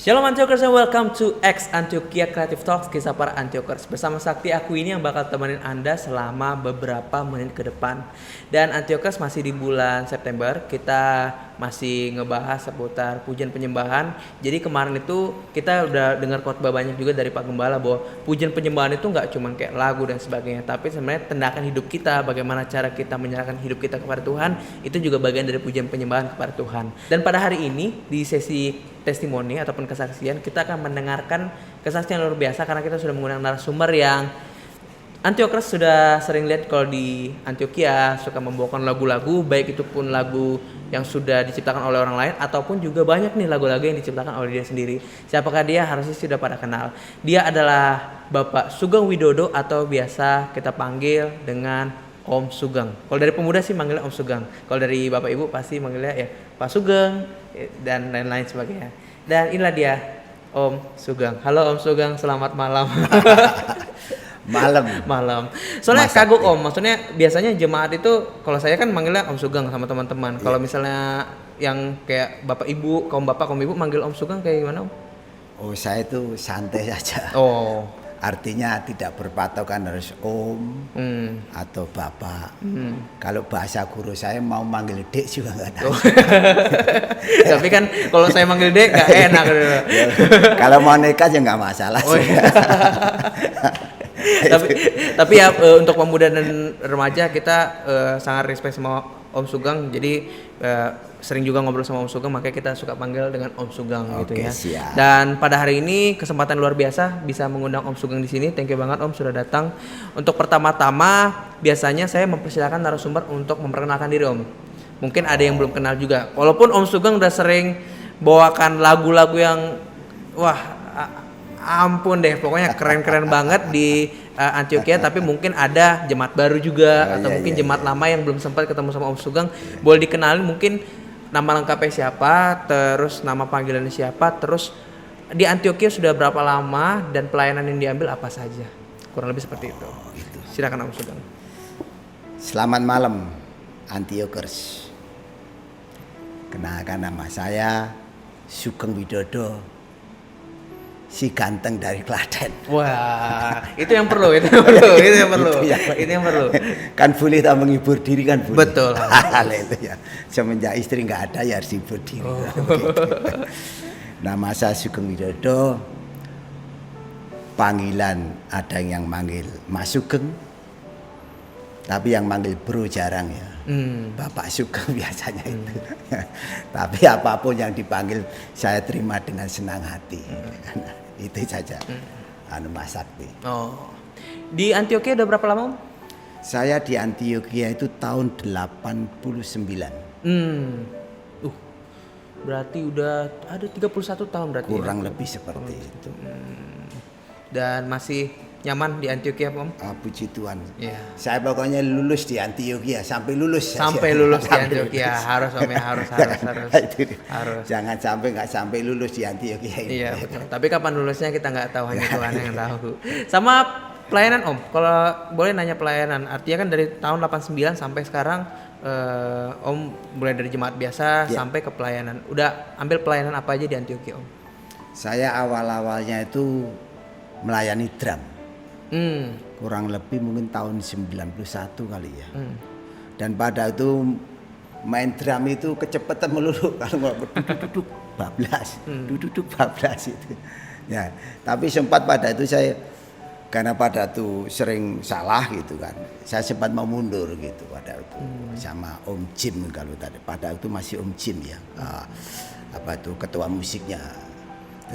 Shalom Antiokers and welcome to X Antioquia Creative Talks, kisah para Antiokers. Bersama Sakti aku ini yang bakal temenin Anda selama beberapa menit ke depan. Dan Antiokers masih di bulan September, kita masih ngebahas seputar pujian penyembahan. Jadi kemarin itu kita udah dengar khotbah banyak juga dari Pak Gembala bahwa pujian penyembahan itu nggak cuma kayak lagu dan sebagainya, tapi sebenarnya tindakan hidup kita, bagaimana cara kita menyerahkan hidup kita kepada Tuhan, itu juga bagian dari pujian penyembahan kepada Tuhan. Dan pada hari ini di sesi testimoni ataupun kesaksian, kita akan mendengarkan kesaksian luar biasa karena kita sudah menggunakan narasumber yang Antiokers sudah sering lihat kalau di Antioquia suka membawakan lagu-lagu, baik itu pun lagu yang sudah diciptakan oleh orang lain ataupun juga banyak nih lagu-lagu yang diciptakan oleh dia sendiri. Siapakah dia? Harusnya sudah pada kenal. Dia adalah Bapak Sugeng Widodo atau biasa kita panggil dengan Om Sugeng. Kalau dari pemuda sih manggilnya Om Sugeng. Kalau dari Bapak Ibu pasti manggilnya ya Pak Sugeng dan lain-lain sebagainya. Dan inilah dia Om Sugeng. Halo Om Sugeng, selamat malam. Malam. Soalnya kagok Om, maksudnya biasanya jemaat itu kalau saya kan manggilnya Om Sugeng sama teman-teman. Kalau misalnya yang kayak Bapak Ibu, kaum Bapak, kaum Ibu manggil Om Sugeng kayak gimana Om? Oh, saya itu santai saja. Oh. Artinya tidak berpatokan harus Om atau Bapak. Kalau bahasa guru saya mau manggil Dek juga nggak tahu. Tapi kan kalau saya manggil Dek nggak enak. Kalau mau nekat ya nggak masalah. Oh, iya. tapi ya untuk pemuda dan remaja kita sangat respect sama Om Sugeng. Jadi sering juga ngobrol sama Om Sugeng, makanya kita suka panggil dengan Om Sugeng gitu ya. Siap. Dan pada hari ini kesempatan luar biasa bisa mengundang Om Sugeng di sini. Thank you banget Om sudah datang. Untuk pertama-tama biasanya saya mempersilakan narasumber untuk memperkenalkan diri Om. Mungkin ada yang belum kenal juga. Walaupun Om Sugeng udah sering bawakan lagu-lagu yang ampun deh, pokoknya keren-keren banget di Antioquia, tapi mungkin ada jemaat baru juga atau mungkin jemaat lama yang belum sempat ketemu sama Om Sugeng. Boleh dikenalin mungkin nama lengkapnya siapa, terus nama panggilannya siapa, terus di Antioquia sudah berapa lama dan pelayanan yang diambil apa saja. Kurang lebih seperti itu. Silakan Om Sugeng. Selamat malam Antiokers. Kenalkan nama saya Sugeng Widodo, si ganteng dari Klaten. Wah, itu yang perlu. Itu yang perlu. Kan boleh tak menghibur diri kan boleh. Betul. Hal itu ya. Semenjak istri nggak ada ya harus hibur diri. Nama saya Sugeng Widodo. Panggilan ada yang manggil Mas Sugeng, tapi yang manggil bro jarang ya. Bapak Sugeng biasanya itu. Tapi apapun yang dipanggil saya terima dengan senang hati. Itu saja. Mas Sakti. Oh. Di Antioquia udah berapa lama Om? Saya di Antioquia itu tahun 89. Berarti udah ada 31 tahun berarti. Kurang lebih seperti itu. Dan masih nyaman di Antioquia Om? Puji Tuhan. Yeah. Saya pokoknya lulus di Antioquia sampai lulus. Sampai lulus di Antioquia harus Om ya, harus. Jangan sampai nggak sampai lulus di Antioquia ini. Iya betul. Tapi kapan lulusnya kita nggak tahu, hanya Tuhan yang tahu. Sama pelayanan Om, kalau boleh nanya pelayanan, artinya kan dari tahun 89 sampai sekarang Om mulai dari jemaat biasa sampai ke pelayanan. Udah ambil pelayanan apa aja di Antioquia Om? Saya awal-awalnya itu melayani drum. Kurang lebih mungkin tahun 91 kali ya. Dan pada itu main drum itu kecepatan melulu kalau duduk bablas, duduk bablas itu. Ya, tapi sempat pada itu saya karena pada itu sering salah gitu kan. Saya sempat mau mundur gitu pada itu sama Om Jim kalau tadi. Pada itu masih Om Jim ya. Ketua musiknya.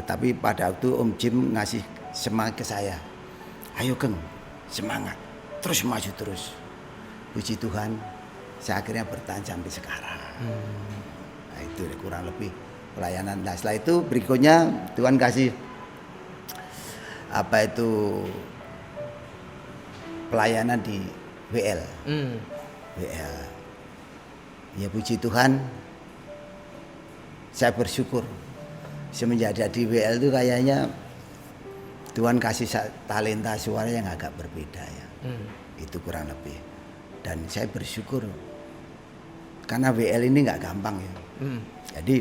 Tetapi pada itu Om Jim ngasih semangat ke saya. Ayo Geng, semangat, terus maju terus. Puji Tuhan, saya akhirnya bertahan sampai sekarang. Nah, itu kurang lebih pelayanan. Nah, setelah itu berikutnya Tuhan kasih pelayanan di WL. WL. Ya puji Tuhan, saya bersyukur semenjak ada di WL itu kayaknya Tuhan kasih talenta suara yang agak berbeda ya. Itu kurang lebih. Dan saya bersyukur karena WL ini nggak gampang ya. Jadi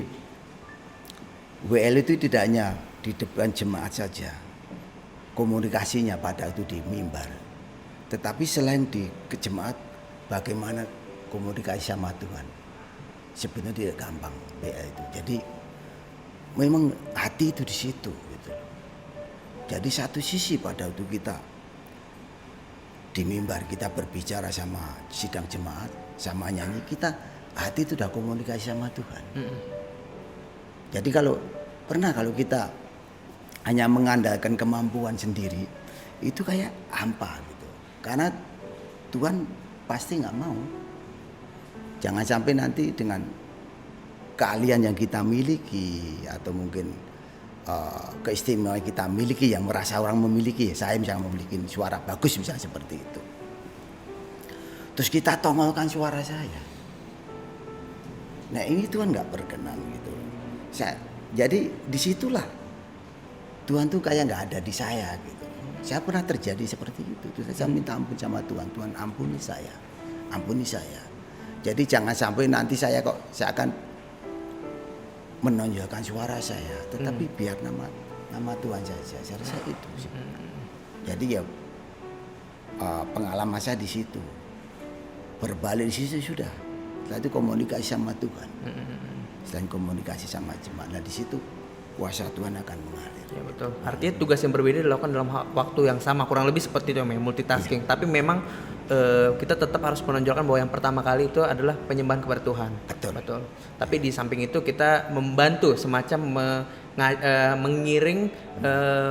WL itu tidak hanya di depan jemaat saja, komunikasinya pada itu di mimbar. Tetapi selain di ke jemaat, bagaimana komunikasi sama Tuhan? Sebenarnya tidak gampang WL itu. Jadi memang hati itu di situ. Gitu. Jadi satu sisi pada waktu kita di mimbar kita berbicara sama sidang jemaat, sama nyanyi, kita hati itu udah komunikasi sama Tuhan. Jadi kalau kita hanya mengandalkan kemampuan sendiri, itu kayak hampa gitu. Karena Tuhan pasti nggak mau. Jangan sampai nanti dengan keahlian yang kita miliki atau mungkin keistimewaan kita miliki yang merasa orang memiliki, saya misalnya memiliki suara bagus misalnya seperti itu. Terus kita tongolkan suara saya. Nah ini Tuhan nggak berkenan gitu. Jadi disitulah Tuhan tuh kayak nggak ada di saya gitu. Saya pernah terjadi seperti itu. Terus saya minta ampun sama Tuhan. Tuhan ampuni saya, ampuni saya. Jadi jangan sampai nanti saya akan menonjolkan suara saya, tetapi biar nama Tuhan saja. Saya rasa itu sih. Jadi ya pengalaman saya di situ. Berbalik di situ sudah. Setelah itu komunikasi sama Tuhan. Selain komunikasi sama jemaat, nah di situ kuasa Tuhan akan mengalir. Ya betul. Artinya tugas yang berbeda dilakukan dalam waktu yang sama, kurang lebih seperti itu ya, multitasking. Tapi memang kita tetap harus menonjolkan bahwa yang pertama kali itu adalah penyembahan kepada Tuhan. Betul. Tapi di samping itu kita membantu semacam mengiring,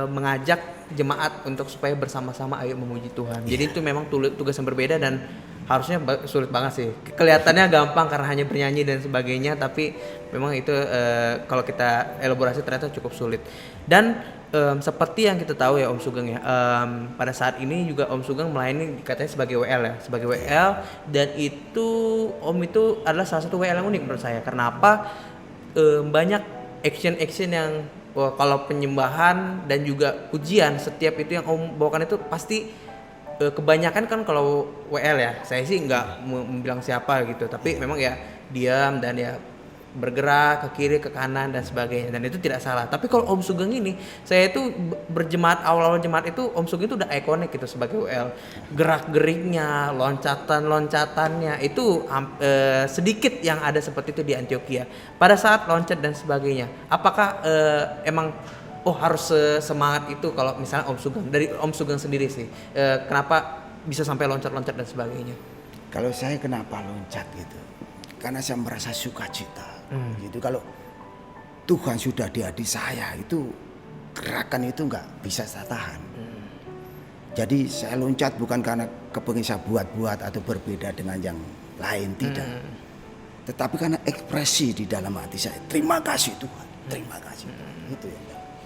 mengajak jemaat untuk supaya bersama-sama ayo memuji Tuhan. Jadi itu memang tugas yang berbeda dan harusnya sulit banget sih. Kelihatannya gampang karena hanya bernyanyi dan sebagainya, tapi memang itu kalau kita elaborasi ternyata cukup sulit. Dan seperti yang kita tahu ya Om Sugeng ya, pada saat ini juga Om Sugeng melayani katanya sebagai WL ya, sebagai WL, dan itu Om itu adalah salah satu WL yang unik menurut saya. Karena apa? Banyak action yang kalau penyembahan dan juga pujian setiap itu yang Om bawakan itu pasti kebanyakan kan kalau WL ya, saya sih nggak bilang siapa gitu, tapi memang ya diam dan ya bergerak ke kiri ke kanan dan sebagainya, dan itu tidak salah. Tapi kalau Om Sugeng ini, saya itu berjemaat awal jemaat itu Om Sugeng itu udah ikonik gitu sebagai WL, gerak geriknya, loncatannya itu sedikit yang ada seperti itu di Antioquia pada saat loncat dan sebagainya. Apakah emang harus semangat itu kalau misalnya Om Sugeng, dari Om Sugeng sendiri sih, kenapa bisa sampai loncat-loncat dan sebagainya? Kalau saya kenapa loncat gitu? Karena saya merasa sukacita. Gitu. Kalau Tuhan sudah di hati saya, itu gerakan itu nggak bisa saya tahan. Jadi saya loncat bukan karena kepengen saya buat-buat atau berbeda dengan yang lain, tidak. Tetapi karena ekspresi di dalam hati saya, terima kasih Tuhan, terima kasih. Itu ya.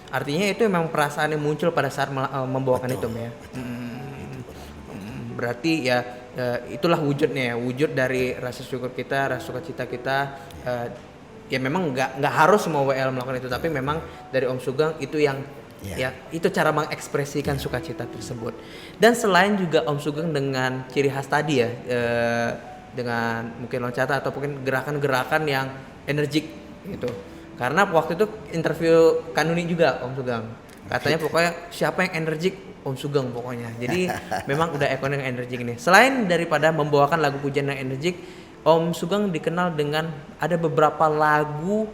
Artinya itu memang perasaan yang muncul pada saat membawakan itu ya. Berarti ya itulah wujudnya ya, wujud dari rasa syukur kita, rasa sukacita kita. Ya memang nggak harus semua WL melakukan itu, tapi memang dari Om Sugeng itu yang ya itu cara mengekspresikan sukacita tersebut. Dan selain juga Om Sugeng dengan ciri khas tadi ya, dengan mungkin loncatan atau mungkin gerakan-gerakan yang energik gitu. Karena waktu itu interview Kanuni juga Om Sugeng, katanya pokoknya siapa yang energik Om Sugeng pokoknya. Jadi memang udah ikonik yang energik ini. Selain daripada membawakan lagu pujian yang energik, Om Sugeng dikenal dengan ada beberapa lagu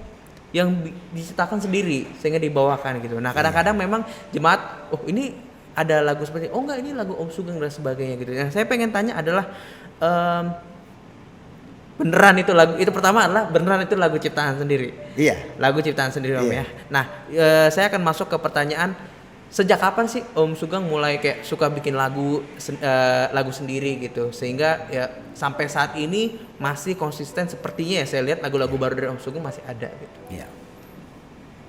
yang diciptakan sendiri sehingga dibawakan gitu. Nah kadang-kadang memang jemaat, ini ada lagu seperti, enggak ini lagu Om Sugeng dan sebagainya gitu. Yang saya pengen tanya adalah beneran itu lagu itu, pertama adalah beneran itu lagu ciptaan sendiri? Iya. Lagu ciptaan sendiri Om ya. Nah saya akan masuk ke pertanyaan, sejak kapan sih Om Sugeng mulai kayak suka bikin lagu sendiri gitu, sehingga ya sampai saat ini masih konsisten sepertinya ya, saya lihat lagu-lagu baru dari Om Sugeng masih ada gitu. Iya.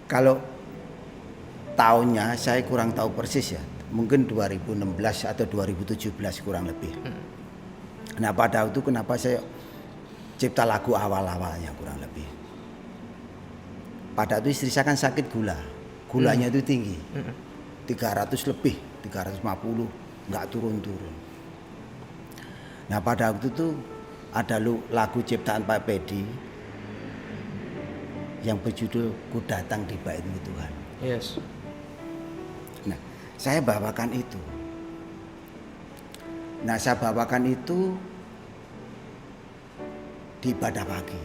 Kalau tahunnya saya kurang tahu persis ya, mungkin 2016 atau 2017 kurang lebih. Nah pada waktu kenapa saya cipta lagu awal-awalnya kurang lebih. Pada itu istri saya kan sakit gulanya itu tinggi. 300 lebih, 350, nggak turun-turun. Nah pada waktu itu ada lagu ciptaan Pak Pedi, yang berjudul Ku Datang di Bait-Mu Tuhan. Yes. Nah, saya bawakan itu. Nah, saya bawakan itu di ibadah pagi.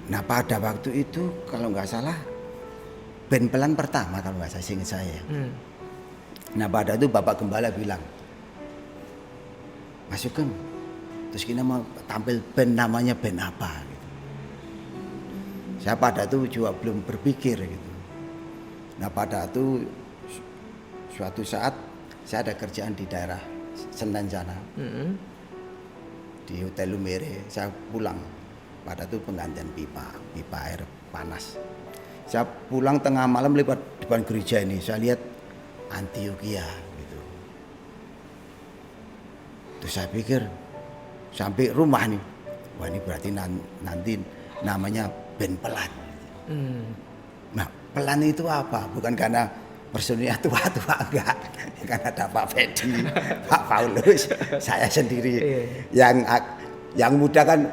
Nah, pada waktu itu kalau nggak salah band pelan pertama kalau nggak salah seingat saya. Nah, pada itu Bapak Gembala bilang, Mas Sugeng, terus kita mau tampil band, namanya band apa? Gitu. Saya pada itu juga belum berpikir gitu. Nah, pada itu suatu saat saya ada kerjaan di daerah Senen sana, di Hotel Lumere. Saya pulang, pada itu penggantian pipa air panas. Saya pulang tengah malam lewat depan gereja ini, saya lihat Antioquia gitu. Terus saya pikir sampai rumah nih, wah ini berarti nanti namanya band pelan. Nah, pelan itu apa? Bukan karena personilnya tua-tua, enggak. Kan ada Pak Fedi, Pak Paulus, saya sendiri. Yang muda kan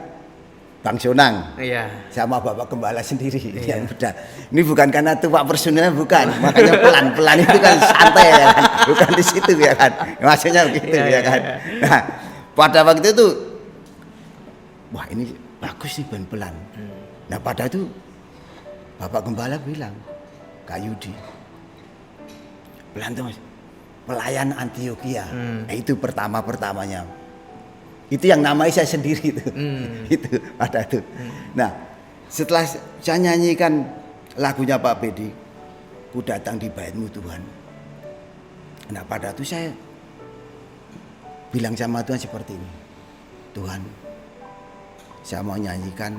Bang Sonang, sama Bapak Gembala sendiri yang muda. Ini bukan karena tua personilnya, bukan. Makanya pelan itu kan santai ya kan, bukan di situ ya kan. Maksudnya begitu ya kan. Nah, pada waktu itu, wah ini bagus nih band pelan. Nah, pada itu Bapak Gembala bilang, Kak Yudi, pelan tuh Mas, pelayan Antioquia. Nah, itu pertamanya. Itu yang namanya saya sendiri itu. Itu pada itu. Nah, setelah saya nyanyikan lagunya Pak Bedi, Ku Datang di Bait-Mu Tuhan. Nah, pada itu saya bilang sama Tuhan seperti ini. Tuhan, saya mau nyanyikan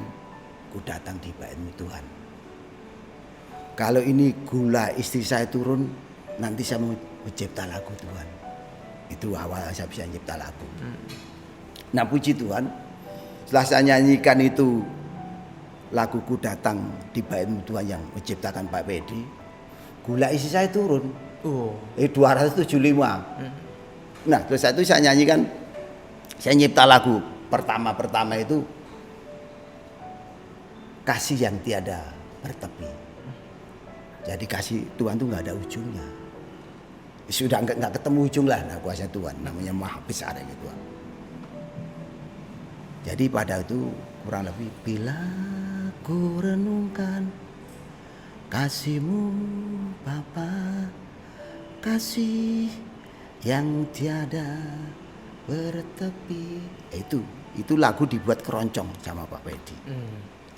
Ku Datang di Bait-Mu Tuhan. Kalau ini gula istri saya turun, nanti saya mau mencipta lagu Tuhan. Itu awal saya bisa mencipta lagu. Nah, puji Tuhan, setelah saya nyanyikan itu laguku Datang di Bait-Mu Tuhan yang menciptakan Pak Pedi, gula isi saya turun. 275. Nah, terus itu saya nyanyikan, saya nyipta lagu pertama itu Kasih yang Tiada Bertepi. Jadi kasih Tuhan tuh nggak ada ujungnya. Sudah nggak ketemu ujung lah, nah kuasa Tuhan namanya maha besar gitu. Jadi pada itu kurang lebih bila ku renungkan kasih-Mu Bapa, kasih yang tiada bertepi. Itu lagu dibuat keroncong sama Pak Pedi.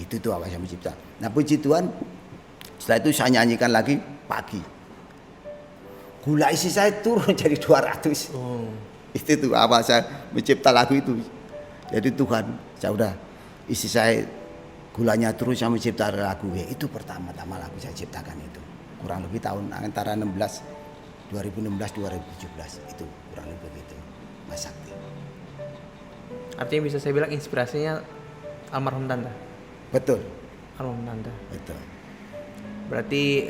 Itu tuh awal saya mencipta. Nah, puji Tuhan, setelah itu saya nyanyikan lagi pagi. Gula isi saya turun jadi 200. Itu tuh awal saya mencipta lagu itu. Jadi Tuhan, saya udah isi saya gulanya terus saya mencipta lagu. Ya, itu pertama-tama lagu saya ciptakan itu. Kurang lebih tahun antara 2016-2017 itu kurang lebih begitu. Mas Sakti. Artinya bisa saya bilang inspirasinya almarhum Tante. Betul. Almarhum Tante. Betul. Berarti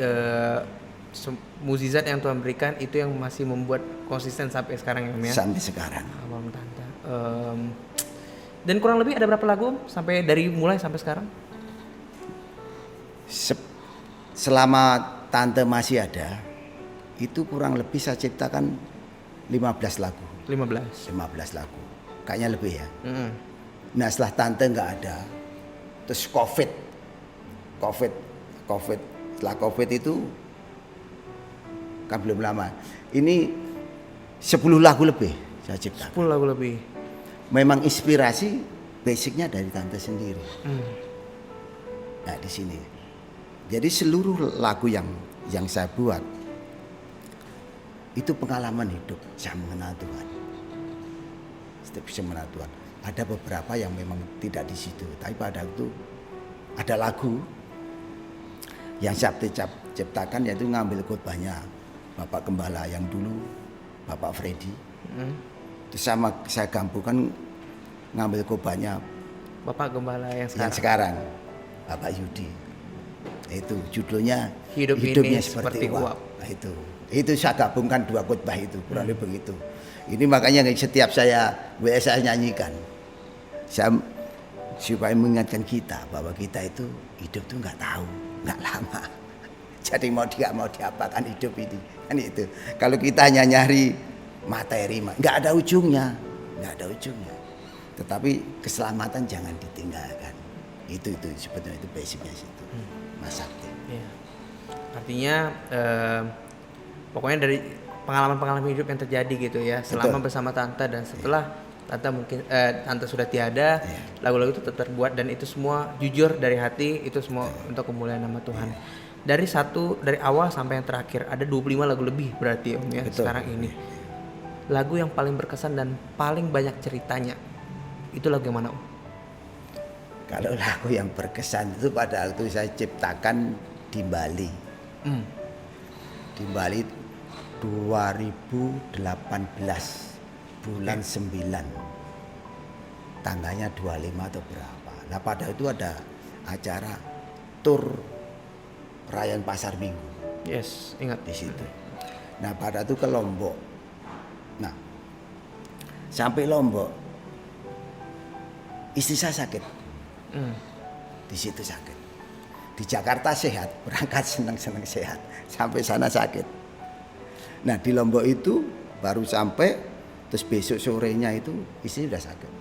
mukjizat yang Tuhan berikan itu yang masih membuat konsisten sampai sekarang ya. Sampai sekarang. Almarhum Tante. Dan kurang lebih ada berapa lagu sampai dari mulai sampai sekarang? Selama Tante masih ada, itu kurang lebih saya ciptakan 15 lagu. 15 lagu. Kayaknya lebih ya. Nah, setelah Tante nggak ada, terus COVID. Setelah COVID itu kan belum lama. Ini 10 lagu lebih saya ciptakan. 10 lagu lebih. Memang inspirasi basicnya dari Tante sendiri. Nah, di sini. Jadi seluruh lagu yang saya buat itu pengalaman hidup saya mengenal Tuhan. Setiap bisa mengenal Tuhan. Ada beberapa yang memang tidak di situ, tapi pada itu ada lagu yang saya ciptakan, yaitu ngambil khotbahnya Bapak Gembala yang dulu, Bapak Freddy. Terus saya gabungkan ngambil khotbahnya Bapak Gembala yang sekarang Bapak Yudi. Itu judulnya Hidupnya seperti uap. Nah, itu saya gabungkan dua khotbah itu, kurang lebih begitu. Ini makanya setiap saya nyanyikan, saya supaya mengingatkan kita bahwa kita itu hidup tuh nggak tahu, nggak lama. Jadi mau diapakan hidup ini, kan itu. Kalau kita hanya nyari materi, nggak ada ujungnya, nggak ada ujungnya. Tetapi keselamatan jangan ditinggalkan. Itu sebetulnya itu basicnya situ, Mas Sakti. Iya. Artinya pokoknya dari pengalaman-pengalaman hidup yang terjadi gitu ya selama bersama Tante dan setelah Tante mungkin Tante sudah tiada, lagu-lagu itu tetap terbuat dan itu semua jujur dari hati, itu semua untuk kemuliaan nama Tuhan. Dari awal sampai yang terakhir ada 25 lagu lebih berarti Om ya sekarang ini. Lagu yang paling berkesan dan paling banyak ceritanya itu lagu yang mana Om? Kalau lagu yang berkesan itu pada waktu saya ciptakan di Bali. Di Bali 2018 bulan 9 tanggalnya 25 atau berapa. Nah pada itu ada acara tur perayaan Pasar Minggu. Yes, ingat di situ. Nah pada itu ke Lombok. Nah sampai Lombok istri saya sakit. Di situ sakit. Di Jakarta sehat, berangkat senang-senang sehat. Sampai sana sakit. Nah di Lombok itu baru sampai, terus besok sorenya itu istri udah sakit.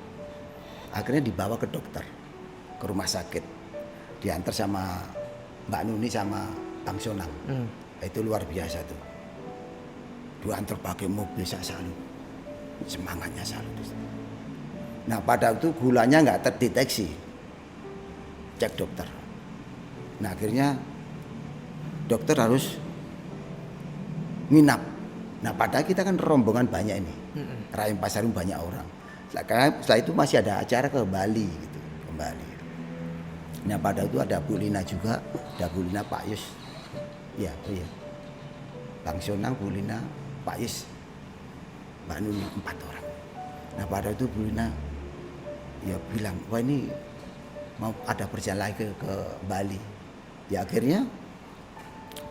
Akhirnya dibawa ke dokter, ke rumah sakit. Diantar sama Mbak Nuni sama Bang Sonang. Itu luar biasa tuh. Diantar pakai mobil, saya salut. Semangatnya salut. Nah pada itu gulanya nggak terdeteksi. Cek dokter. Nah akhirnya dokter harus nginap. Nah padahal kita kan rombongan banyak ini. Perayaan Pasar Minggu banyak orang. Setelah itu masih ada acara ke Bali gitu, ke Bali. Nah pada itu ada Bu Lina juga, ada Bu Lina, Pak Yus. Ya, oh ya. Bang Sonang, Bu Lina, Pak Yus, Mbak Nuni, 4 orang. Nah pada itu Bu Lina ya bilang, wah ini mau ada perjalanan ke Bali. Ya akhirnya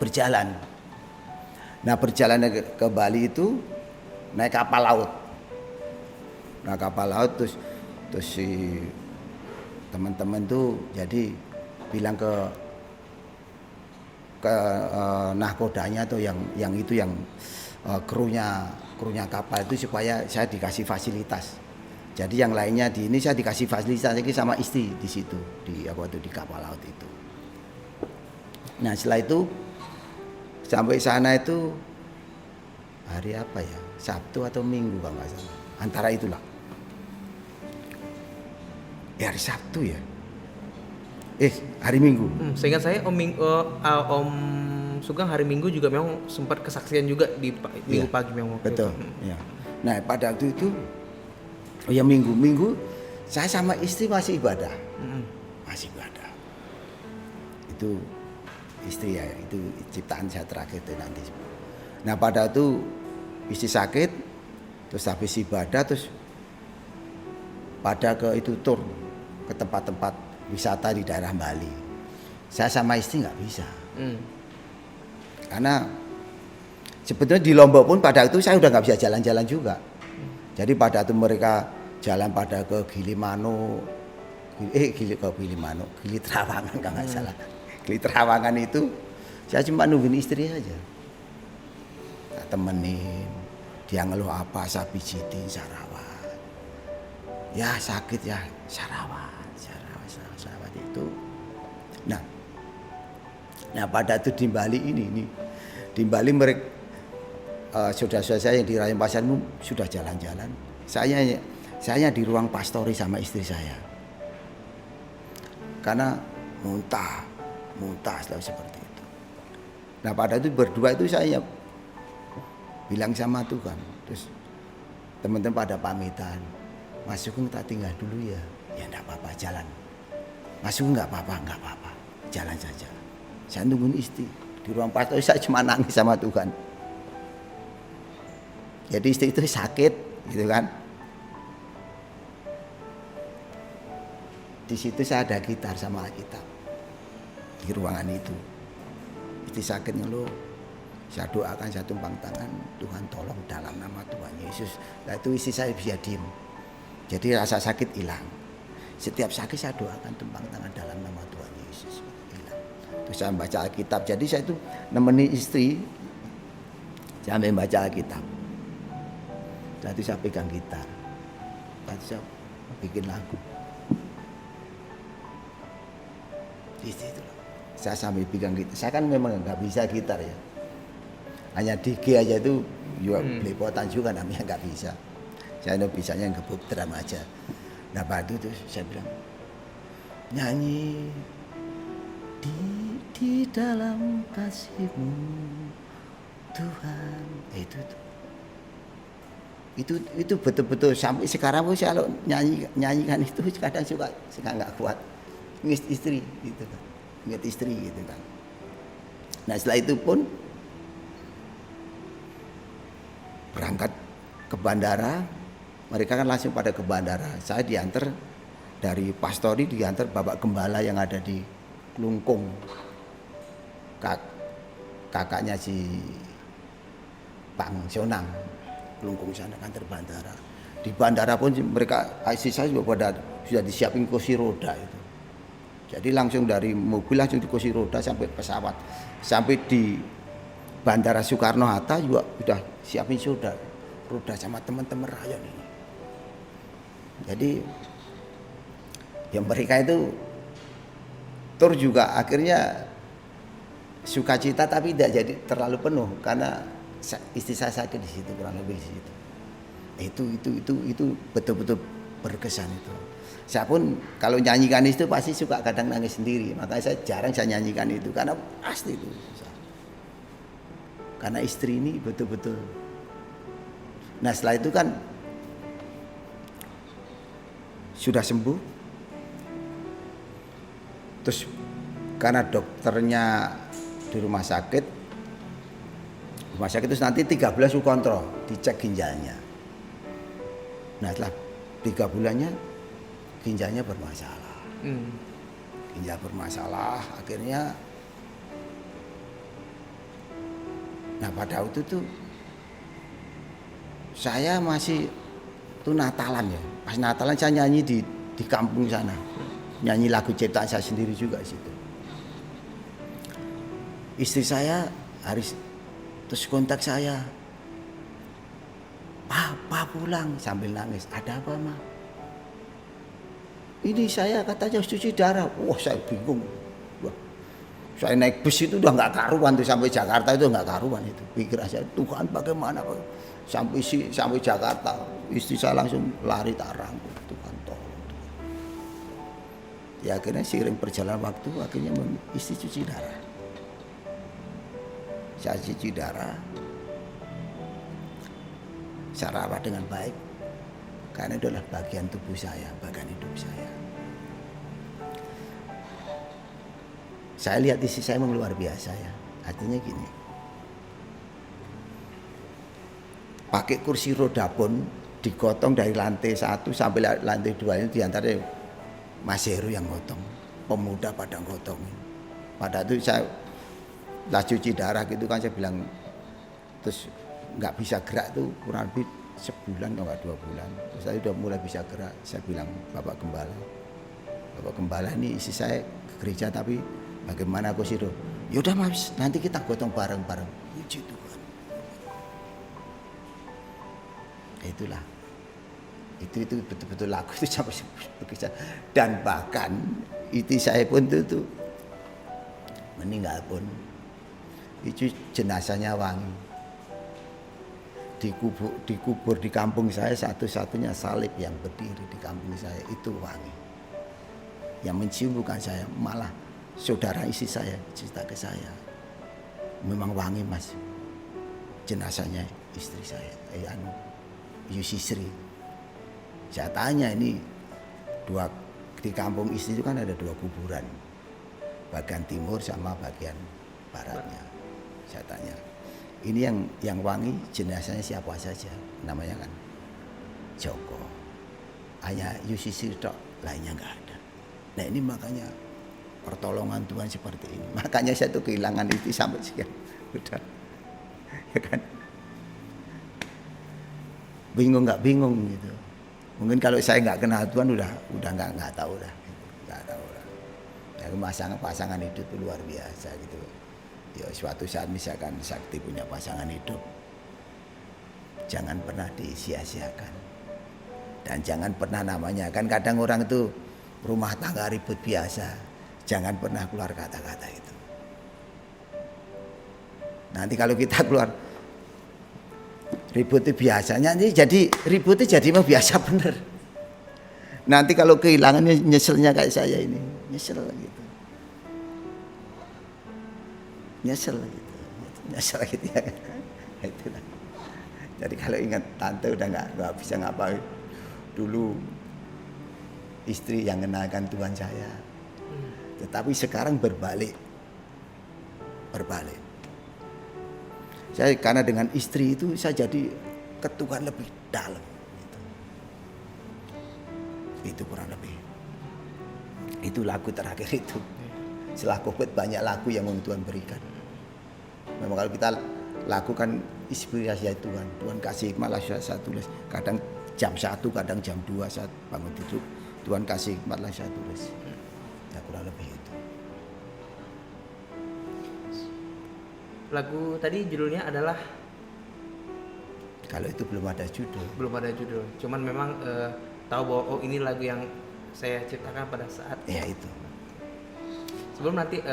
berjalan. Nah perjalanan ke Bali itu naik kapal laut. Nah kapal laut terus si teman-teman tuh jadi bilang ke nahkodanya tuh yang krunya kapal itu supaya saya dikasih fasilitas. Jadi yang lainnya di ini saya dikasih fasilitas lagi sama istri di situ di kapal laut itu. Nah setelah itu sampai sana itu hari apa ya, Sabtu atau Minggu kalau nggak salah, antara itulah. Ya hari Sabtu ya, hari Minggu. Seingat saya Om Sugeng hari Minggu juga memang sempat kesaksian juga di Minggu pagi memang. Betul. Ya. Nah pada waktu itu ya Minggu saya sama istri masih ibadah, masih ibadah. Itu istri ya, itu ciptaan saya terakhir itu nanti. Nah pada itu istri sakit, terus habis ibadah terus pada ke itu tur ke tempat-tempat wisata di daerah Bali. Saya sama istri nggak bisa, karena sebetulnya di Lombok pun pada itu saya udah nggak bisa jalan-jalan juga. Jadi pada itu mereka jalan pada ke Gili Trawangan kalau nggak salah. Gili Trawangan itu saya cuma nungguin istri aja. Nah, temenin, dia ngeluh apa, saya pijitin, saya rawat. Ya sakit ya, saya rawat itu. Nah pada itu di Bali ini di Bali mereka saudara-saudara saya yang di Rayaan Pasar Minggu sudah jalan-jalan. Saya di ruang pastori sama istri saya. Karena muntah selalu seperti itu. Nah pada itu berdua itu saya bilang sama Tuhan, terus teman-teman pada pamitan, Mas Sugeng tak tinggal dulu ya. Ya enggak apa-apa, jalan. Mas Sugeng enggak apa-apa, jalan saja. Saya nungguin istri di ruang pastor, saya cuma nangis sama Tuhan. Jadi istri itu sakit, gitu kan. Di situ saya ada gitar sama Alkitab di ruangan itu. Istri sakit ngeluh, saya doakan, saya tumpang tangan, Tuhan tolong dalam nama Tuhan Yesus. Nah itu istri saya bisa diem. Jadi rasa sakit hilang. Setiap sakit saya doakan tumpang tangan dalam nama Tuhan Yesus. Hilang. Terus saya baca Alkitab. Jadi saya itu nemeni istri sampai baca Alkitab. Lalu saya pegang gitar. Lalu saya bikin lagu. Itu saya sambil pegang gitar. Saya kan memang nggak bisa gitar ya. Hanya di G aja itu juga belepotan juga namanya nggak bisa. Saya itu bisanya ngebuk drum aja. Nah pada itu saya bilang nyanyi di dalam kasih-Mu Tuhan. Itu betul-betul sampai sekarang pun saya kalau nyanyikan itu kadang suka nggak kuat. Ingat istri gitu kan. Ingat istri gitu kan. Nah setelah itu pun berangkat ke bandara. Mereka kan langsung pada ke bandara. Saya diantar dari pastori, diantar Bapak Gembala yang ada di Klungkung. Kakaknya si Bang Sionang. Klungkung sana kantor bandara. Di bandara pun mereka IC saya juga sudah disiapin kursi roda itu. Jadi langsung dari mobil langsung di kursi roda sampai pesawat. Sampai di Bandara Soekarno-Hatta juga sudah siapin roda sama teman-teman rayon ini. Jadi yang mereka itu tur juga akhirnya sukacita tapi tidak jadi terlalu penuh karena istri saya sakit di situ kurang lebih di situ. Itu betul-betul berkesan itu. Saya pun kalau nyanyikan itu pasti suka kadang nangis sendiri. Makanya saya jarang saya nyanyikan itu karena asli itu. Karena istri ini betul-betul. Nah setelah itu kan sudah sembuh. Terus karena dokternya di rumah sakit itu nanti 3 bulan suruh kontrol, dicek ginjalnya. Nah setelah 3 bulannya ginjalnya bermasalah. Ginjal bermasalah, akhirnya nah pada waktu itu saya masih tuh Natalan ya. Pas Natalan saya nyanyi di kampung sana. Nyanyi lagu ciptaan saya sendiri juga di situ. Istri saya harus terus kontak saya. Papa pulang sambil nangis. Ada apa, Ma? Ini saya katanya harus cuci darah. Wah, saya bingung. Wah, saya naik bus itu udah nggak karuan tuh sampai Jakarta itu nggak karuan itu. Pikiran saya, Tuhan bagaimana? Sampai Jakarta, istri saya langsung lari tak rangkul. Tuhan tolong. Ya akhirnya seiring perjalanan waktu akhirnya istri cuci darah. Saya cuci darah. Saya rawat dengan baik. Karena itu adalah bagian tubuh saya, bagian hidup saya. Saya lihat istri saya memang luar biasa ya. Artinya gini. Pakai kursi roda pun digotong dari lantai 1 sampai lantai 2 ini diantaranya Mas Heru yang gotong, pemuda pada gotong. Pada itu saya lah cuci darah gitu kan saya bilang terus nggak bisa gerak tuh kurang lebih sebulan atau nggak 2 bulan. Terus saya udah mulai bisa gerak. Saya bilang Bapak Gembala ini istri saya ke gereja tapi bagaimana aku sih? Yaudah Mas, nanti kita gotong bareng-bareng. Puji Tuhan. Itulah. Itu betul-betul lagu itu sampai begitu. Dan bahkan istri saya pun itu meninggal pun itu jenazahnya wangi. Dikubur di kampung saya satu-satunya salib yang berdiri di kampung saya itu wangi. Yang mencium bukan saya, malah saudara istri saya cerita ke saya. Memang wangi Mas. Jenazahnya istri saya, Yusisri. Saya tanya ini di kampung istri itu kan ada 2 kuburan. Bagian timur sama bagian baratnya. Saya tanya. Ini yang wangi jenazahnya siapa saja? Namanya kan Joko. Hanya Yusisri tok, lainnya enggak ada. Nah ini makanya pertolongan Tuhan seperti ini. Makanya saya tuh kehilangan itu sampai sekian. Udah. Ya kan? Bingung nggak bingung gitu. Mungkin kalau saya nggak kenal Tuhan udah nggak tahu lah, nggak tahu lah. Ya, pasangan hidup itu luar biasa gitu. Ya suatu saat misalkan sakti punya pasangan hidup, jangan pernah disia-siakan. Dan jangan pernah namanya, kan kadang orang itu rumah tangga ribut biasa, jangan pernah keluar kata-kata itu. Nanti kalau kita keluar ribut itu biasanya jadi ributnya jadi mah biasa bener. Nanti kalau kehilangannya nyeselnya kayak saya ini, nyesel gitu. Nyesel gitu ya. Itulah. Jadi kalau ingat tante udah nggak bisa ngapain. Dulu istri yang kenalkan Tuhan saya, tetapi sekarang berbalik. Saya karena dengan istri itu saya jadi ke Tuhan lebih dalam. Itu kurang lebih. Itu lagu terakhir itu. Setelah COVID banyak lagu yang Tuhan berikan. Memang kalau kita lakukan inspirasi Tuhan, Tuhan kasih hikmah lah saya tulis. Kadang jam 1, kadang jam 2 saat bangun tidur, Tuhan kasih hikmah lah saya tulis. Ya kurang lebih itu. Lagu tadi judulnya adalah? Kalau itu belum ada judul. Belum ada judul. Cuman memang tahu bahwa oh ini lagu yang saya ciptakan pada saat. Ya itu. Sebelum nanti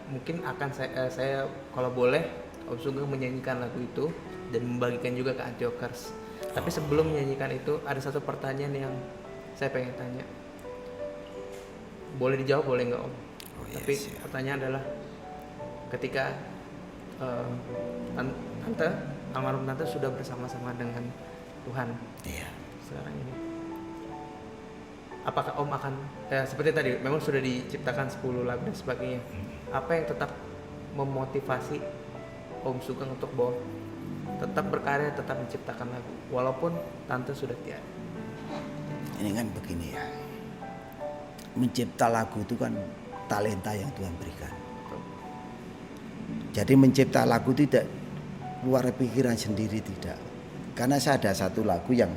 mungkin akan saya kalau boleh Om Sugeng menyanyikan lagu itu dan membagikan juga ke Antiokers. Tapi sebelum menyanyikan itu ada satu pertanyaan yang saya pengen tanya. Boleh dijawab boleh nggak Om? Tapi siap. pertanyaan adalah ketika tante almarhum tante sudah bersama-sama dengan Tuhan sekarang ini, apakah Om akan seperti tadi memang sudah diciptakan 10 lagu dan sebagainya, apa yang tetap memotivasi Om Sugeng untuk bahwa tetap berkarya, tetap menciptakan lagu walaupun tante sudah tiada? Ini kan begini ya, mencipta lagu itu kan talenta yang Tuhan berikan. Jadi mencipta lagu tidak keluar pikiran sendiri, tidak. Karena saya ada satu lagu yang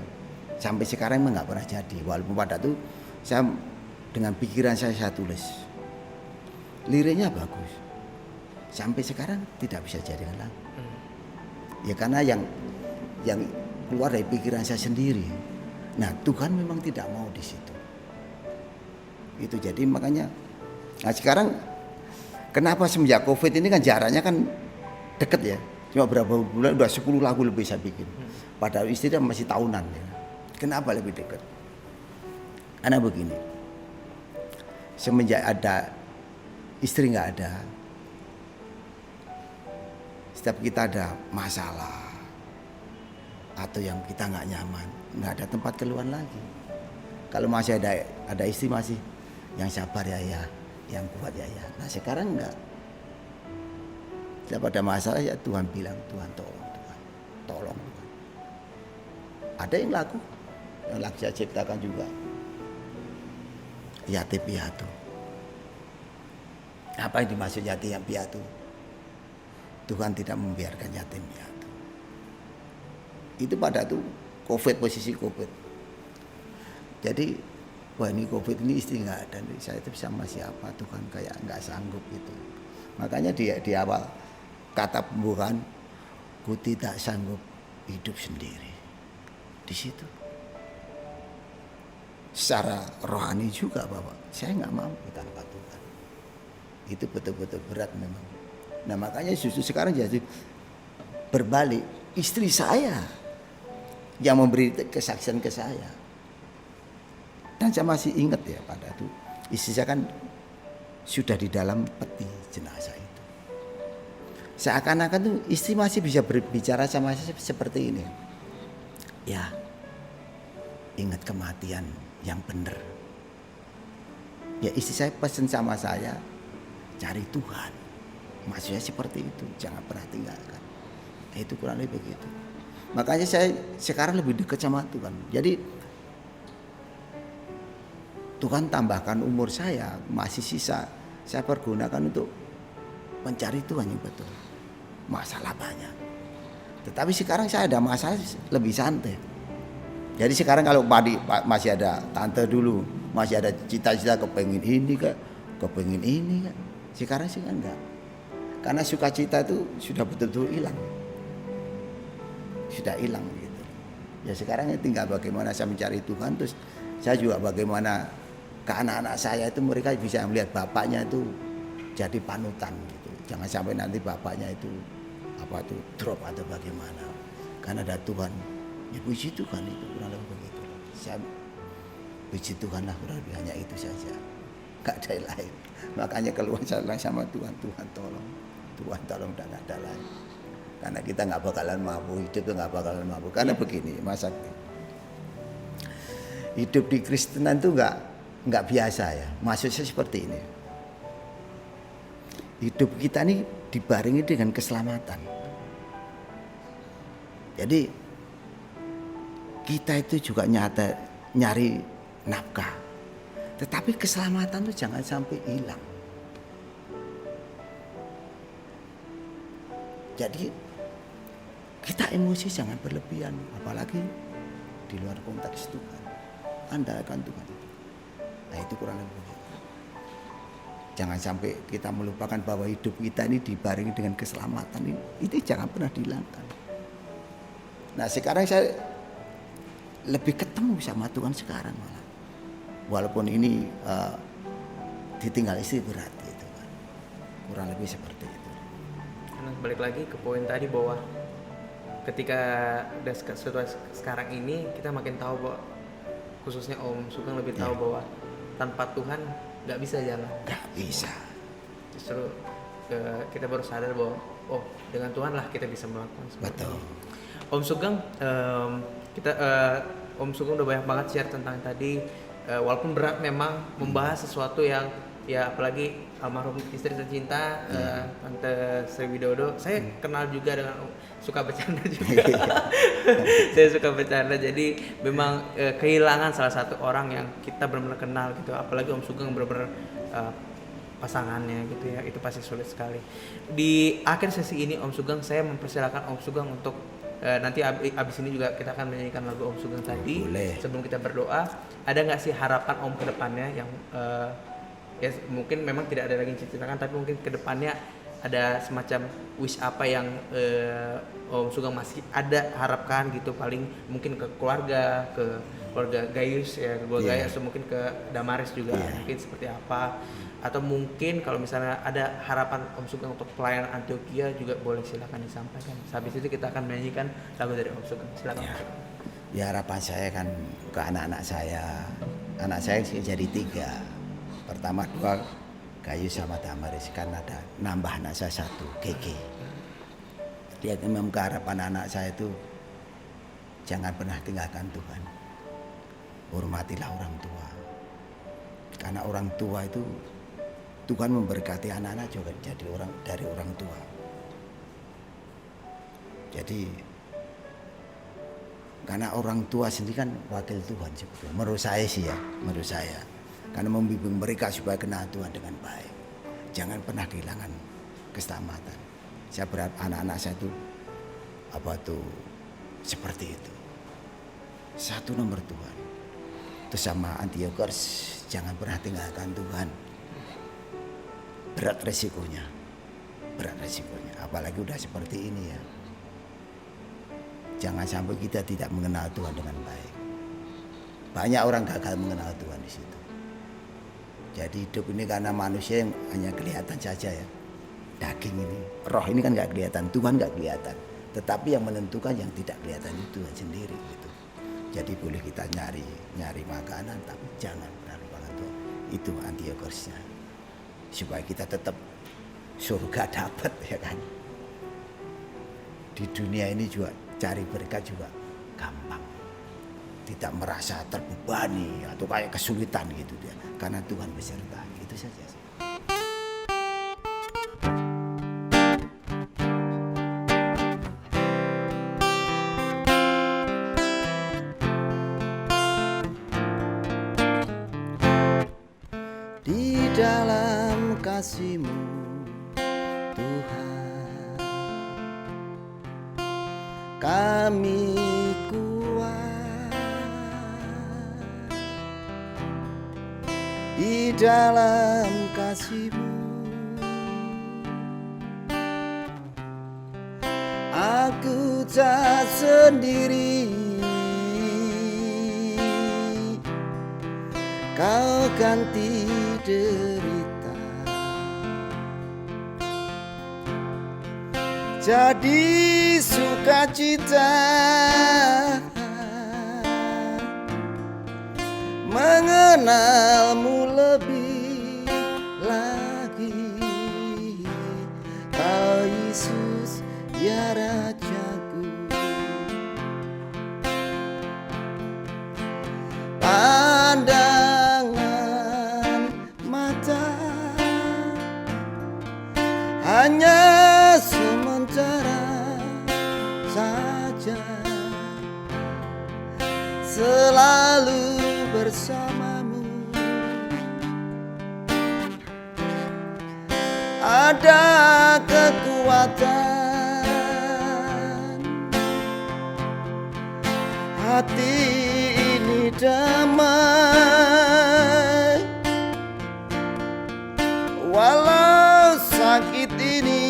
sampai sekarang memang nggak pernah jadi. Walaupun pada itu saya dengan pikiran saya tulis. Liriknya bagus. Sampai sekarang tidak bisa jadi lagu. Ya karena yang keluar dari pikiran saya sendiri. Nah Tuhan memang tidak mau di situ. Itu jadi makanya. Nah sekarang kenapa semenjak COVID ini kan jaraknya kan deket ya. Cuma berapa bulan udah 10 lagu lebih saya bikin. Padahal istrinya masih tahunan ya. Kenapa lebih dekat? Karena begini. Semenjak ada istri nggak ada, setiap kita ada masalah atau yang kita nggak nyaman, nggak ada tempat keluar lagi. Kalau masih ada istri masih yang sabar ya, yang kuat ya. Nah sekarang enggak. Setiap ada masalah ya Tuhan bilang, Tuhan tolong, Tuhan. Ada yang lagu saya ciptakan juga. Yatim piatu. Apa yang dimaksud yatim piatu? Tuhan tidak membiarkan yatim piatu. Itu pada tuh posisi COVID. Jadi wah ini COVID ini istri nggak ada, saya itu sama siapa? Tuhan kayak nggak sanggup gitu. Makanya di awal kata pembukaan, ku tidak sanggup hidup sendiri. Di situ. Secara rohani juga Bapak, saya nggak mampu tanpa Tuhan. Itu betul-betul berat memang. Nah makanya justru sekarang jadi berbalik, istri saya yang memberi kesaksian ke saya. Dan saya masih ingat ya pada itu istri saya kan sudah di dalam peti jenazah itu. Seakan-akan tuh istri masih bisa berbicara sama saya seperti ini. Ya, ingat kematian yang benar. Ya istri saya pesan sama saya, cari Tuhan. Maksudnya seperti itu, jangan pernah tinggalkan. Itu kurang lebih begitu. Makanya saya sekarang lebih dekat sama Tuhan. Jadi Tuhan tambahkan umur saya, masih sisa. Saya pergunakan untuk mencari Tuhan yang betul. Masalah banyak. Tetapi sekarang saya ada masalah lebih santai. Jadi sekarang kalau masih ada tante dulu, masih ada cita-cita kepengen ini kak, kepengen ini kak. Sekarang sih kan enggak. Karena sukacita itu sudah betul-betul hilang. Sudah hilang gitu. Ya sekarang tinggal bagaimana saya mencari Tuhan, terus saya juga bagaimana ke anak-anak saya itu mereka bisa melihat bapaknya itu jadi panutan gitu. Jangan sampai nanti bapaknya itu drop atau bagaimana. Karena ada Tuhan. Ya puji Tuhan itu kurang lebih begitu. Saya puji Tuhan lah, kurang lebih hanya itu saja. Gak ada yang lain. Makanya keluar saya sama Tuhan, Tuhan tolong dan ada lain. Karena kita nggak bakalan mampu, hidup itu nggak bakalan mampu. Karena begini, Mas Sakti, hidup di Kristenan itu nggak biasa ya. Maksudnya seperti ini. Hidup kita ini dibarengi dengan keselamatan. Jadi kita itu juga nyari nafkah. Tetapi keselamatan itu jangan sampai hilang. Jadi kita emosi jangan berlebihan, apalagi di luar konteks Tuhan. Andalkan Tuhan itu. Nah itu kurang lebih begitu. Jangan sampai kita melupakan bahwa hidup kita ini dibarengi dengan keselamatan ini. Itu jangan pernah dihilangkan. Nah sekarang saya lebih ketemu sama Tuhan sekarang malah. Walaupun ini ditinggal istri berat gitu kan. Kurang lebih seperti itu. Karena balik lagi ke poin tadi bahwa ketika udah situasi sekarang ini kita makin tahu bahwa khususnya Om Sugeng lebih tahu bahwa tanpa Tuhan nggak bisa jalan. Nggak bisa. Justru kita baru sadar bahwa dengan Tuhan lah kita bisa melakukan sesuatu. Betul. Om Sugeng, Om Sugeng udah banyak banget share tentang tadi, walaupun berat memang membahas sesuatu yang ya apalagi almarhum istri tercinta Tante Sri Widodo. Saya kenal juga dengan suka bercanda juga. Saya suka bercanda, jadi memang kehilangan salah satu orang yang kita benar-benar kenal gitu. Apalagi Om Sugeng benar-benar pasangannya gitu ya, itu pasti sulit sekali. Di akhir sesi ini Om Sugeng, saya mempersilakan Om Sugeng untuk nanti abis ini juga kita akan menyanyikan lagu Om Sugeng tadi. Boleh. Sebelum kita berdoa, ada nggak sih harapan Om ke depannya yang ya mungkin memang tidak ada lagi ceritakan, tapi mungkin ke depannya ada semacam wish apa yang Om Sugeng masih ada harapkan gitu, paling mungkin ke keluarga Gayus ya, keluarga Gayus, atau mungkin ke Damaris juga mungkin seperti apa, atau mungkin kalau misalnya ada harapan Om Sugeng untuk pelayanan Antioquia juga boleh silakan disampaikan. Habis itu kita akan menyanyikan lagu dari Om Sugeng. Silakan. Ya. Ya harapan saya kan ke anak-anak saya sih jadi 3. Pertama 2 Gayus sama Damaris, kan ada nambah anak saya 1 Gege. Dia memang harapan anak saya itu jangan pernah tinggalkan Tuhan. Hormatilah orang tua. Karena orang tua itu Tuhan memberkati anak-anak juga jadi dari orang tua. Jadi karena orang tua sendiri kan wakil Tuhan sebetulnya. Menurut saya sih ya, menurut saya. Karena membimbing mereka supaya kenal Tuhan dengan baik. Jangan pernah kehilangan keselamatan. Saya berharap anak-anak saya itu seperti itu. 1 nomor Tuhan. Terus sama Antiochus, jangan pernah tinggalkan Tuhan. Berat resikonya. Apalagi udah seperti ini ya. Jangan sampai kita tidak mengenal Tuhan dengan baik. Banyak orang gagal mengenal Tuhan di situ. Jadi hidup ini karena manusia yang hanya kelihatan saja ya. Daging ini, roh ini kan nggak kelihatan, Tuhan nggak kelihatan. Tetapi yang menentukan yang tidak kelihatan itu Tuhan sendiri gitu. Jadi boleh kita nyari makanan, tapi jangan pernah lupakan Tuhan. Itu Antiochusnya. Supaya kita tetap surga dapat ya kan. Di dunia ini juga cari berkat juga gampang. Tidak merasa terbebani atau kayak kesulitan gitu dia. Karena Tuhan beserta. Itu saja. Di dalam kasih-Mu Tuhan, kami kuat di dalam kasih-Mu. Aku tak sendiri, Kau ganti derita jadi sukacita, mengenal-Mu lebih lagi. Kau Yesus ya Rajaku, pandangan mata hanya sementara saja, selalu bersama-Mu. Ada kekuatan, hati ini damai, walau sakit ini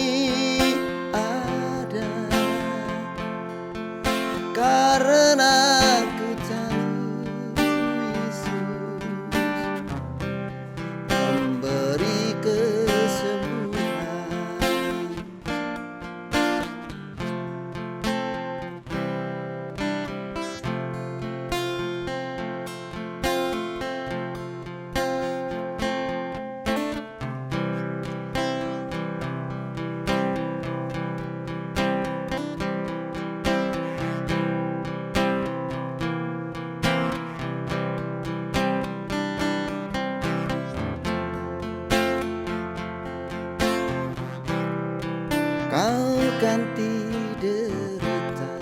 ada, karena ku tahu Yesus memberi kesembuhan. Kau ganti derita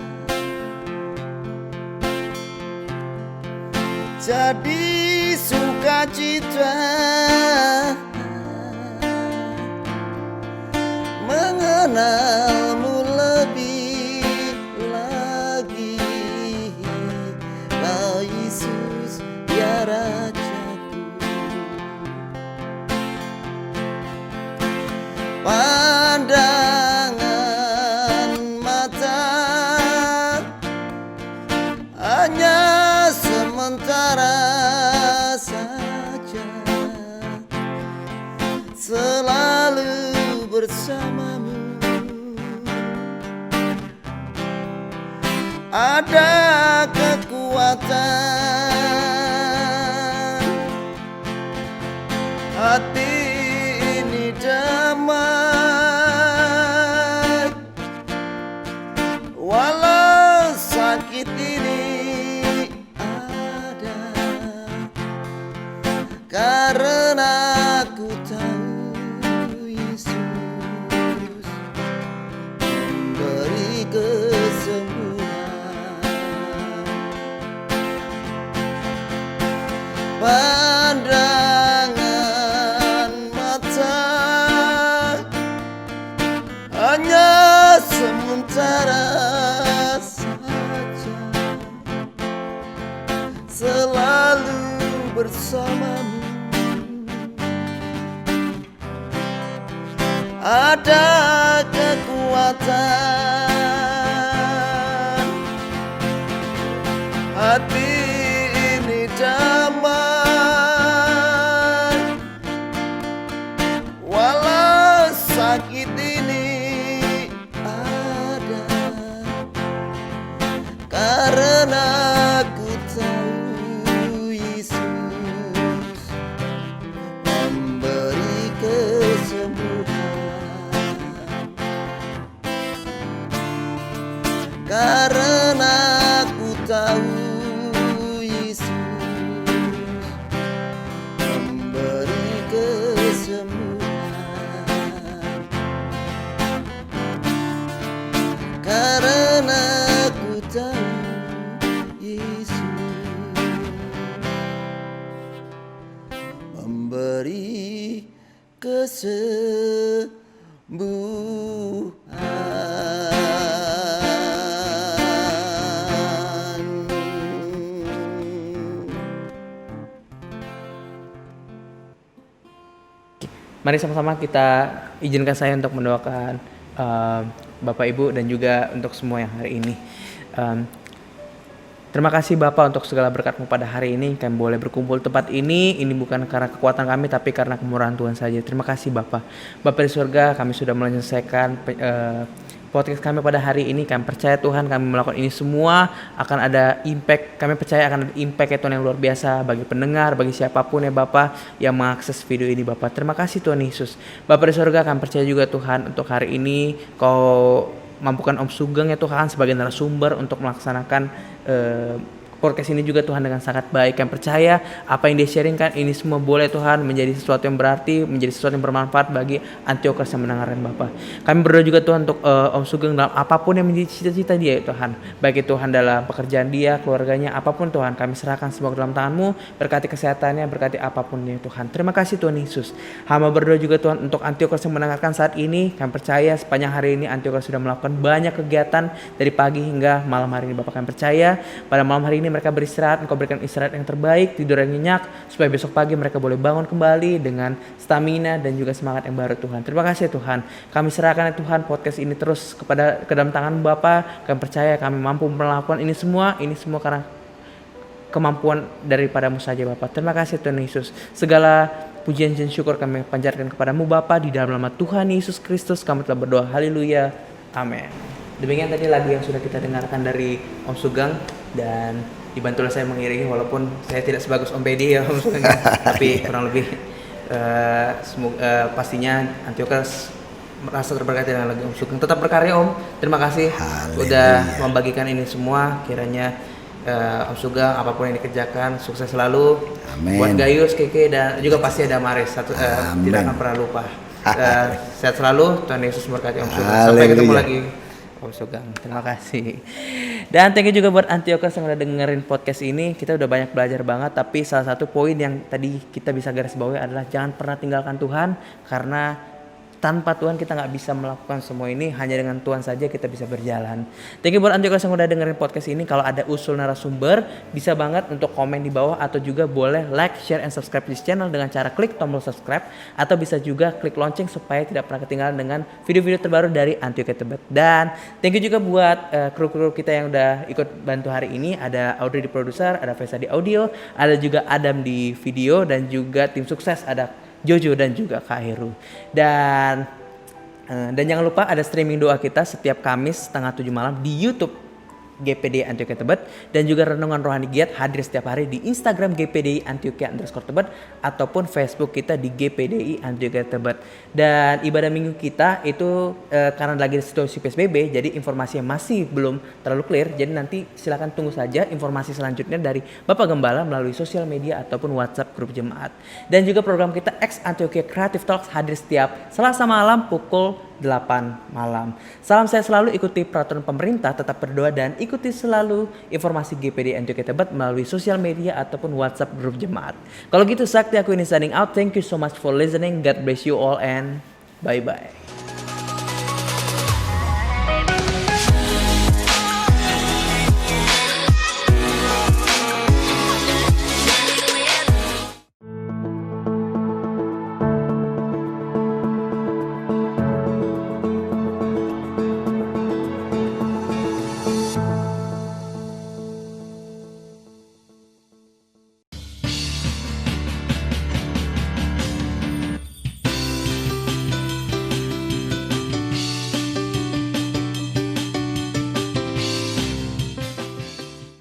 jadi sukacita, mengenal-Mu lebih lagi. Kau Yesus ya Rajaku, pandangan mata hanya sementara saja, selalu bersama-Mu. Ada kekuatan, hati ini damai, walau sakit ini ada, karena ku tahu Yesus memberi kesembuhan. Pandangan mata hanya sementara saja, selalu bersama-Mu. Ada kekuatan, hati ini damai, walau sakit ini ada, karena ku tahu Yesus memberi kesembuhan. Karena ku tahu Yesus memberi kesembuhan. Karena ku tahu Yesus memberi kesembuhan. Mari sama-sama kita izinkan saya untuk mendoakan Bapak Ibu dan juga untuk semua yang hari ini. Terima kasih Bapak untuk segala berkat-Mu pada hari ini. Kami boleh berkumpul tempat ini bukan karena kekuatan kami tapi karena kemurahan Tuhan saja. Terima kasih Bapak. Bapak di surga, kami sudah menyelesaikan podcast kami pada hari ini. Kami percaya Tuhan kami melakukan ini semua akan ada impact. Kami percaya akan ada impact ya Tuhan yang luar biasa bagi pendengar, bagi siapapun ya Bapak yang mengakses video ini Bapak. Terima kasih Tuhan Yesus. Bapak di surga, kami percaya juga Tuhan untuk hari ini Kau mampukan Om Sugeng ya Tuhan sebagai narasumber untuk melaksanakan podcast ini juga Tuhan dengan sangat baik. Kami percaya apa yang dia sharingkan ini semua boleh Tuhan menjadi sesuatu yang berarti, menjadi sesuatu yang bermanfaat bagi Antiochus yang mendengarkan Bapak. Kami berdoa juga Tuhan untuk Om Sugeng dalam apapun yang menjadi cita-cita dia ya Tuhan. Baik itu Tuhan dalam pekerjaan dia, keluarganya, apapun Tuhan. Kami serahkan semua ke dalam tangan-Mu, berkati kesehatannya, berkati apapun ya Tuhan. Terima kasih Tuhan Yesus. Hamba berdoa juga Tuhan untuk Antiochus yang mendengarkan saat ini. Kami percaya sepanjang hari ini Antiochus sudah melakukan banyak kegiatan dari pagi hingga malam hari ini Bapak. Kami percaya pada malam hari ini mereka beristirahat, Engkau berikan istirahat yang terbaik, tidur yang nyenyak, supaya besok pagi mereka boleh bangun kembali dengan stamina dan juga semangat yang baru Tuhan. Terima kasih Tuhan. Kami serahkan ya Tuhan podcast ini terus ke dalam tangan Bapa. Kami percaya kami mampu melakukan ini semua karena kemampuan daripada-Mu saja Bapa. Terima kasih Tuhan Yesus. Segala pujian dan syukur kami panjatkan kepada-Mu Bapa, di dalam nama Tuhan Yesus Kristus kami telah berdoa. Haleluya. Amin. Demikian tadi lagu yang sudah kita dengarkan dari Om Sugeng dan dibantu oleh saya mengiringi, walaupun saya tidak sebagus Om Pedi ya Om Sugeng, tapi kurang lebih pastinya Antiochus merasa terberkati dengan lagu Om Sugeng. Tetap berkarya Om. Terima kasih udah membagikan ini semua. Kiranya Om Sugeng apapun yang dikerjakan sukses selalu. Amin. Buat Gayus, Keke dan juga pasti ada Maris tidak akan pernah lupa. Sehat selalu. Tuhan Yesus memberkati Om Sugeng. Sampai ketemu lagi Om Sugeng. Terima kasih. Dan thank you juga buat Antiochus yang udah dengerin podcast ini. Kita udah banyak belajar banget, tapi salah satu poin yang tadi kita bisa garis bawahi adalah jangan pernah tinggalkan Tuhan, karena tanpa Tuhan kita nggak bisa melakukan semua ini. Hanya dengan Tuhan saja kita bisa berjalan. Thank you buat Antiochus yang udah dengerin podcast ini. Kalau ada usul narasumber bisa banget untuk komen di bawah, atau juga boleh like, share, and subscribe this channel dengan cara klik tombol subscribe, atau bisa juga klik lonceng supaya tidak pernah ketinggalan dengan video-video terbaru dari Antiochus Tebet. Dan thank you juga buat kru-kru kita yang udah ikut bantu hari ini. Ada Audrey di produser, ada Vesa di audio, ada juga Adam di video, dan juga tim sukses ada Jojo dan juga Kak Heru. Dan jangan lupa ada streaming doa kita setiap Kamis setengah 7 malam di YouTube GPDI Antiochus Tebet, dan juga renungan rohani giat hadir setiap hari di Instagram GPDI Antiochus_Tebet ataupun Facebook kita di GPDI Antiochus Tebet. Dan ibadah minggu kita itu karena lagi situasi PSBB, jadi informasinya masih belum terlalu clear. Jadi nanti silakan tunggu saja informasi selanjutnya dari Bapak Gembala melalui sosial media ataupun WhatsApp grup jemaat. Dan juga program kita X Antiochus Creative Talks hadir setiap Selasa malam pukul 8 malam. Salam sehat selalu, ikuti peraturan pemerintah, tetap berdoa, dan ikuti selalu informasi GPD Antiochus Tebet melalui sosial media ataupun WhatsApp grup jemaat. Kalau gitu Sakti aku ini signing out. Thank you so much for listening. God bless you all and bye-bye.